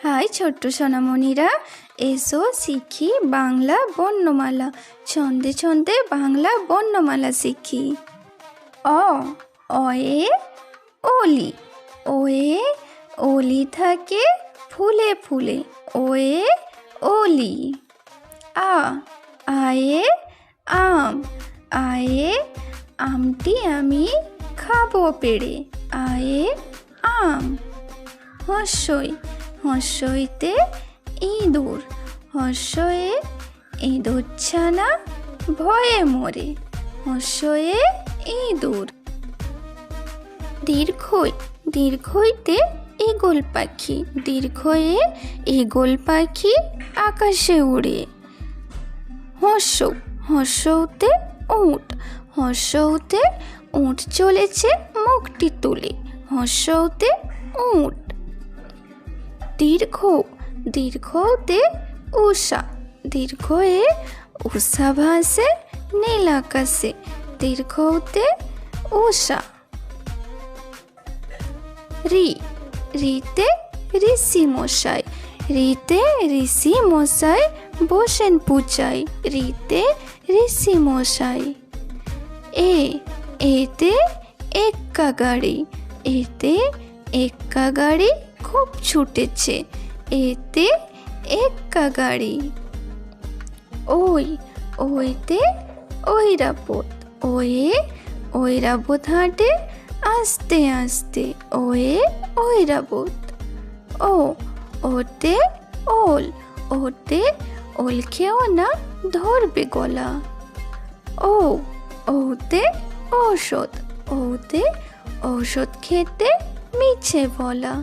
High ছোট্ট সোনামণিরা, এসো শিখি বাংলা বর্ণমালা। ছন্দে ছন্দে বাংলা বর্ণমালা শিখি। অ অয়ে অলি, ওয়ে অলি থাকে ফুলে ফুলে, ওয়ে অলি। আ আয়ে আম, আয়ে আমটি আমি খাবো পেড়ে, আয়ে আম। হর্ষই হর্ষইতে ইঁদুর, হর্ষয়ে ইঁদুর ছানা ভয়ে মরে, হর্ষয়ে ইঁদুর। দীর্ঘই দীর্ঘইতে ঈগল পাখি, দীর্ঘয়ে ঈগল পাখি আকাশে উড়ে। হর্ষ হর্ষতে উট, হর্ষতে উট চলেছে মুখটি তুলে, হর্ষতে উট। দীর্ঘ দীর্ঘতে উষা, দীর্ঘয়ে উষা ভাসে নীল আকাশে, দীর্ঘতে উষা। রি রিতে ঋষি মশাই, রিতে ঋষি মশাই বসেন পূজায়, রিতে ঋষি মশাই। এ এতে এক্কা গাড়ি, এতে এক্কা গাড়ি খুব ছুটেছে, এতে এক্কা গাড়ি। ওই ওইতে ঐরাবত, ওয়ে ঐরাবত হাঁটে আস্তে আস্তে, ওয়ে ঐরাবত। ও ওতে ওল, ওতে ওল খেও না ধরবে গলা। ও ওতে ঔষধ, ওতে ঔষধ খেতে মিছে বলা।